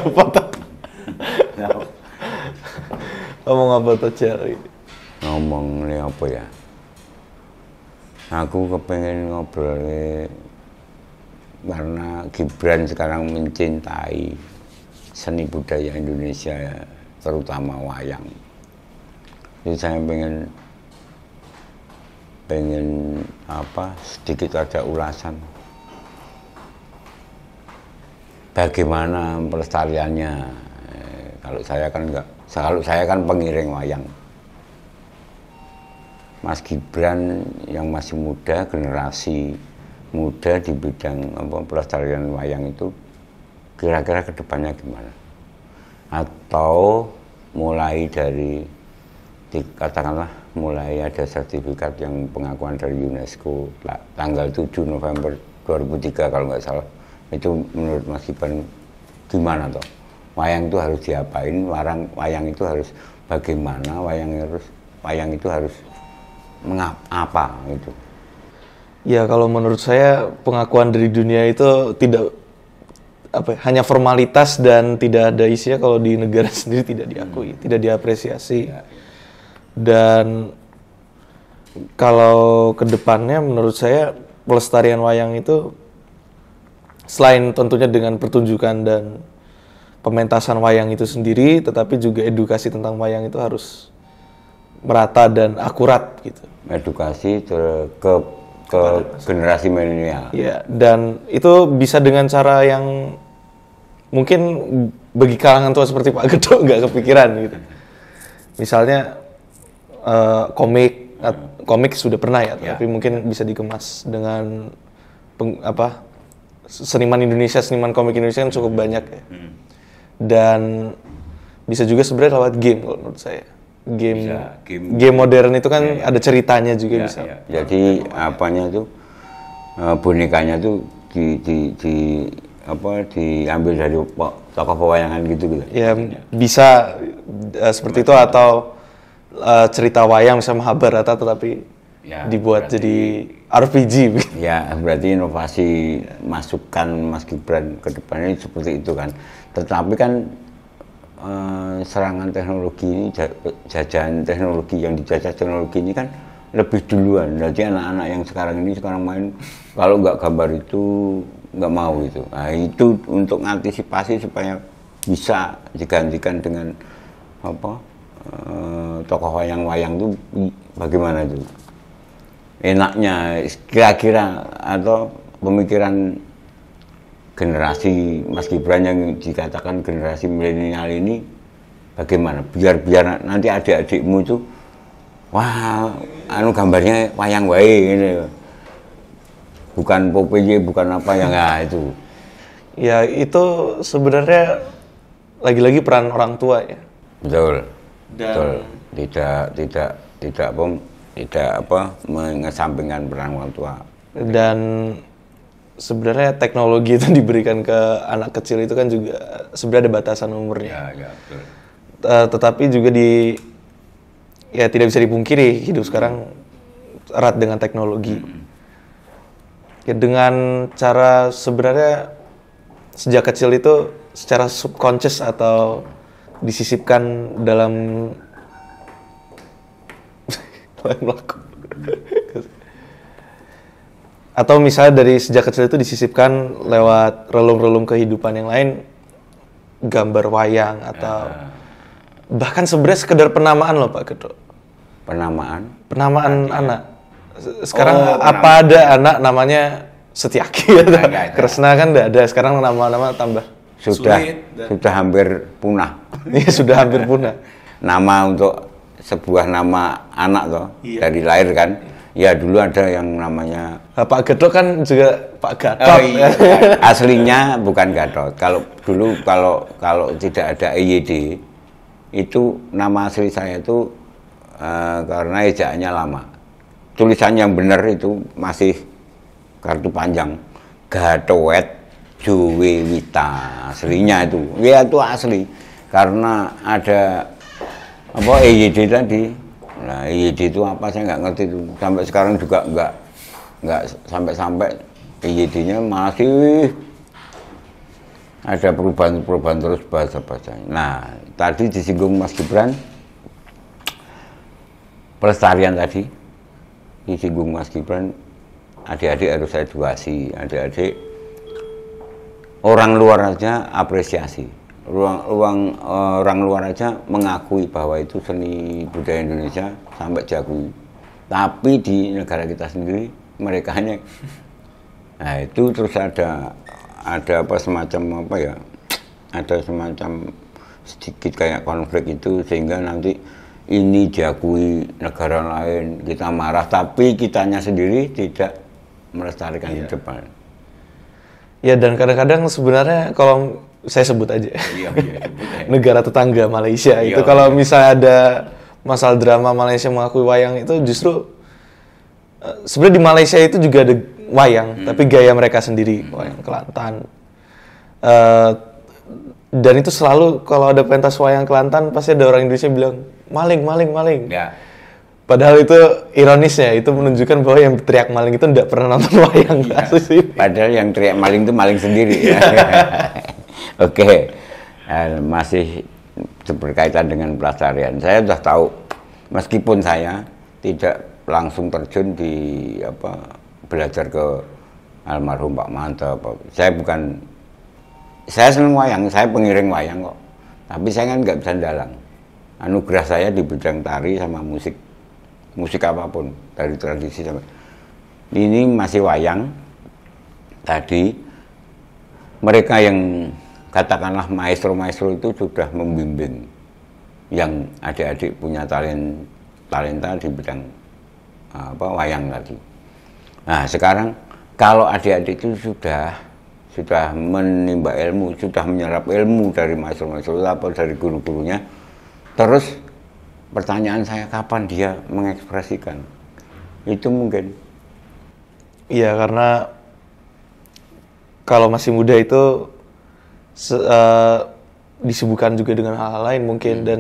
apa tuh? Ngomong apa tuh Cherry? Ngomong ini apa ya? Aku kepengen ngobrol karena Gibran sekarang mencintai seni budaya Indonesia, terutama wayang. Jadi saya pengen apa sedikit ada ulasan bagaimana pelestariannya. Kalau saya kan pengiring wayang. Mas Gibran yang masih muda, generasi muda di bidang pelestarian wayang itu kira-kira kedepannya gimana? Atau mulai dari katakanlah mulai ada sertifikat yang pengakuan dari UNESCO tanggal 7 November 2003 kalau nggak salah, itu menurut Mas Gibran gimana toh? Wayang itu harus diapain? Wayang itu harus bagaimana? Wayang itu harus mengapa gitu? Ya kalau menurut saya pengakuan dari dunia itu tidak hanya formalitas dan tidak ada isinya kalau di negara sendiri tidak diakui, tidak diapresiasi. Dan kalau kedepannya menurut saya pelestarian wayang itu selain tentunya dengan pertunjukan dan pementasan wayang itu sendiri, tetapi juga edukasi tentang wayang itu harus merata dan akurat gitu. Edukasi ke generasi milenial. Ya, dan itu bisa dengan cara yang mungkin bagi kalangan tua seperti Pak Gedok nggak kepikiran gitu. Misalnya komik sudah pernah ya, tapi mungkin bisa dikemas dengan seniman komik Indonesia kan cukup banyak ya. Dan bisa juga sebenarnya lewat game kalau menurut saya. Game modern itu kan ada ceritanya juga bisa. Jadi apanya tuh bonekanya tuh diambil dari tokoh pewayangan gitu. Ya bisa seperti itu atau cerita wayang misalnya Mahabharata tetapi dibuat jadi RPG. Ya berarti inovasi masukan Mas Gibran ke depannya seperti itu kan. Tetapi kan serangan teknologi ini, jajahan teknologi yang dijajah teknologi ini kan lebih duluan. Jadi anak-anak yang sekarang main kalau nggak gambar itu nggak mau itu. Nah itu untuk mengantisipasi supaya bisa digantikan dengan tokoh wayang-wayang itu bagaimana itu? Enaknya kira-kira atau pemikiran generasi Mas Gibran yang dikatakan generasi milenial ini bagaimana? Biar nanti adik-adikmu itu wah, gambarnya wayang wae ini. Bukan Popeye, bukan apa yang itu. Ya, itu sebenarnya lagi-lagi peran orang tua ya. Betul. Betul. Tidak mengesampingkan peran orang tua. Dan sebenarnya teknologi itu diberikan ke anak kecil itu kan juga sebenarnya ada batasan umurnya. Ya, betul. Tetapi juga tidak bisa dipungkiri hidup sekarang erat dengan teknologi. Ya, dengan cara sebenarnya sejak kecil itu secara subconscious atau disisipkan dalam atau misalnya dari sejak kecil itu disisipkan lewat relung-relung kehidupan yang lain, gambar wayang atau bahkan sebenarnya sekedar penamaan loh Pak Gedok. Penamaan anak. Sekarang apa ada anak namanya Setiaki atau Kresna kan enggak ada. Sekarang nama-nama tambah sudah hampir punah. Iya, sudah hampir punah. Nama untuk sebuah nama anak toh dari lahir kan. Ya dulu ada yang namanya Pak Gedok kan juga Pak Gatot. Oh, iya. Aslinya bukan Gatot. Kalau dulu kalau tidak ada EYD itu nama asli saya itu karena ejaannya lama. Tulisan yang benar itu masih kartu panjang Gatowet Jowewita aslinya itu. Ya itu asli karena ada EYD tadi. Nah EYD itu apa saya nggak ngerti itu. Sampai sekarang juga nggak sampai EYD-nya masih ada perubahan terus bahasa-bahasanya. Nah, tadi disinggung Mas Gibran, pelestarian tadi, disinggung Mas Gibran, adik-adik harus edukasi, adik-adik orang luar aja apresiasi, orang luar aja mengakui bahwa itu seni budaya Indonesia sampai diakui. Tapi di negara kita sendiri mereka hanya, nah itu terus ada apa semacam apa ya, ada semacam sedikit kayak konflik itu sehingga nanti ini diakui negara lain, kita marah tapi kitanya sendiri tidak melestarikan di depan. Ya, dan kadang-kadang sebenarnya kalau saya sebut aja negara tetangga Malaysia itu kalau misalnya ada masalah drama Malaysia mengakui wayang itu justru sebenarnya di Malaysia itu juga ada wayang, tapi gaya mereka sendiri, wayang Kelantan. Dan itu selalu kalau ada pentas wayang Kelantan pasti ada orang Indonesia bilang maling. Ya. Padahal itu ironisnya, itu menunjukkan bahwa yang teriak maling itu tidak pernah nonton wayang kasus ini. Padahal yang teriak maling itu maling sendiri. Ya. Oke, masih berkaitan dengan pelestarian. Saya sudah tahu, meskipun saya tidak langsung terjun di belajar ke almarhum Pak Manto. Saya senang wayang, saya pengiring wayang kok. Tapi saya kan nggak bisa dalang. Anugerah saya di bidang tari sama musik apapun, dari tradisi sampai ini masih wayang. Tadi mereka yang katakanlah maestro itu sudah membimbing yang adik-adik punya talenta di bidang wayang tadi. Nah sekarang kalau adik-adik itu sudah menimba ilmu, sudah menyerap ilmu dari maestro-maestro atau dari guru-gurunya, terus pertanyaan saya kapan dia mengekspresikan itu mungkin? Iya, karena kalau masih muda itu disibukkan juga dengan hal-hal lain mungkin, dan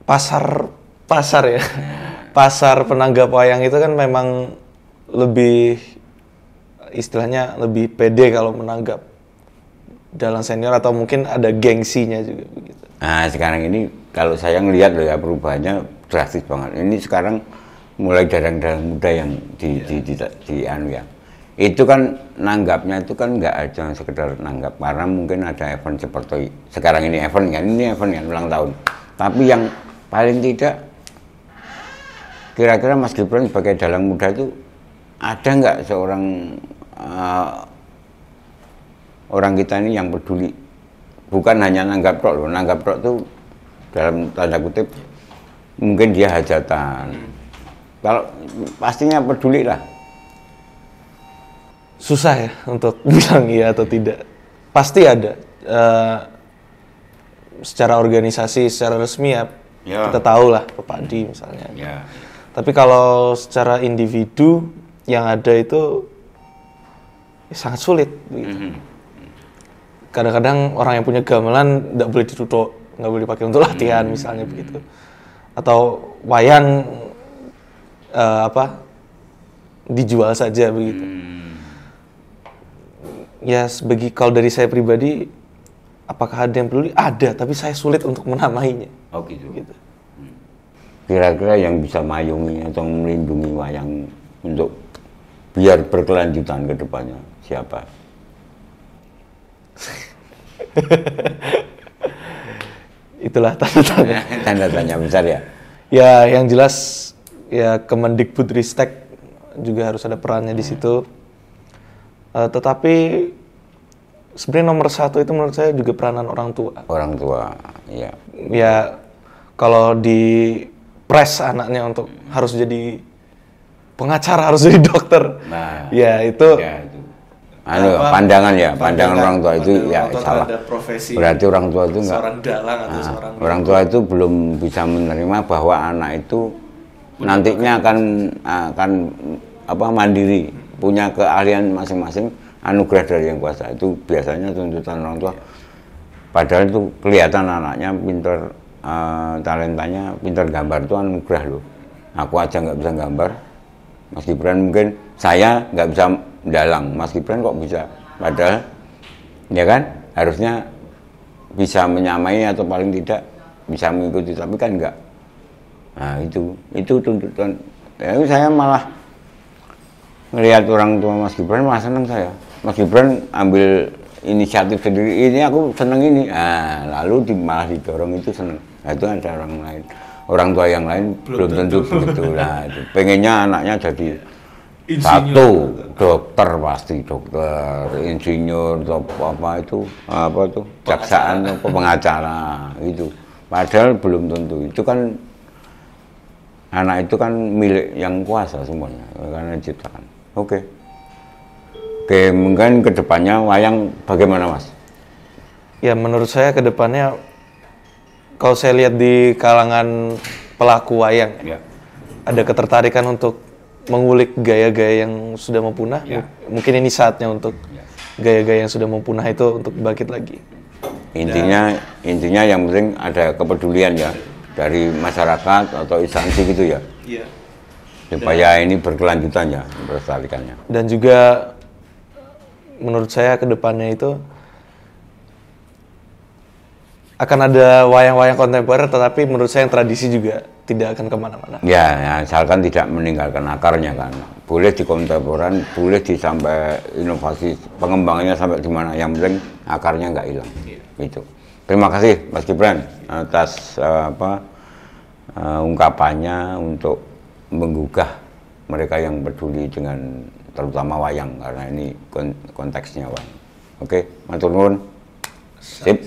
pasar ya, pasar penanggap wayang itu kan memang lebih, istilahnya lebih pede kalau menanggap dalam senior, atau mungkin ada gengsinya juga begitu. Nah sekarang ini kalau saya ngelihat loh ya, perubahannya drastis banget. Ini sekarang mulai darang-darang muda yang di anu ya. Itu kan nanggapnya itu kan nggak aja sekedar nanggap, karena mungkin ada event seperti sekarang ini event kan ulang tahun. Tapi yang paling tidak, kira-kira Mas Gibran sebagai dalang muda itu ada nggak seorang orang kita ini yang peduli, bukan hanya nanggap tok loh. Nanggap tok itu dalam tanda kutip mungkin dia hajatan. Kalau pastinya peduli lah. Susah ya untuk bilang iya atau tidak. Pasti ada. Secara organisasi, secara resmi ya, kita tahu lah Pepadi misalnya. Ya. Tapi kalau secara individu yang ada itu sangat sulit. Begitu. Kadang-kadang orang yang punya gamelan nggak boleh ditutup, nggak boleh dipakai untuk latihan misalnya begitu. Atau wayang dijual saja begitu. Ya kalau dari saya pribadi, apakah ada yang peduli? Ada, tapi saya sulit untuk menamainya. Oh gitu. Kira-kira yang bisa mayungi atau melindungi wayang untuk biar berkelanjutan ke depannya siapa? Itulah tanda-tanya. Tanda-tanya besar ya. Ya, yang jelas ya Kemendikbudristek juga harus ada perannya di situ. Tetapi sebenarnya nomor satu itu menurut saya juga peranan orang tua. Orang tua, ya. Ya, kalau di press anaknya untuk harus jadi pengacara, harus jadi dokter. Nah, ya itu. Ya, itu. Pandangan orang tua itu ya salah. Berarti orang tua itu enggak. Seorang dalang atau seorang. Orang tua itu belum bisa menerima bahwa anak itu nantinya akan mandiri, punya keahlian masing-masing, anugerah dari Yang Kuasa. Itu biasanya tuntutan orang tua. Padahal itu kelihatan anaknya pinter, talentanya pinter gambar itu anugerah loh. Aku aja nggak bisa gambar, Mas Gibran mungkin, saya nggak bisa dalang, Mas Gibran kok bisa. Padahal ya kan? Harusnya bisa menyamai atau paling tidak bisa mengikuti, tapi kan enggak. Nah itu tuntutan. Ya, saya malah melihat orang tua Mas Gibran malah senang saya. Mas Gibran ambil inisiatif sendiri, ini aku seneng ini. Nah, lalu malah didorong itu seneng. Nah, itu ada orang lain, orang tua yang lain belum tentu begitu. Nah, itu. Pengennya anaknya jadi insinyur. Satu dokter, pasti dokter, insinyur, atau apa tuh, jaksaan, apa pengacara itu. Padahal belum tentu. Itu kan anak itu kan milik yang kuasa semuanya, karena diciptakan. Oke, mungkin kedepannya wayang bagaimana, Mas? Ya, menurut saya kedepannya, kalau saya lihat di kalangan pelaku wayang, Ya. ada ketertarikan untuk mengulik gaya-gaya yang sudah mau punah. Ya. Mungkin ini saatnya untuk gaya-gaya yang sudah mau punah itu untuk bangkit lagi. Intinya yang penting ada kepedulian ya dari masyarakat atau instansi gitu ya. Iya. Supaya ini berkelanjutan ya, melestarikannya. Dan juga menurut saya ke depannya itu akan ada wayang-wayang kontemporer, tetapi menurut saya yang tradisi juga tidak akan kemana-mana. Ya, asalkan tidak meninggalkan akarnya kan. Boleh di kontemporer, boleh di sampai inovasi, pengembangannya sampai di mana. Yang penting akarnya nggak hilang. Gitu. Terima kasih Mas Gibran atas ungkapannya untuk menggugah mereka yang peduli dengan terutama wayang, karena ini konteksnya wayang. Oke, matur nuwun. Sip.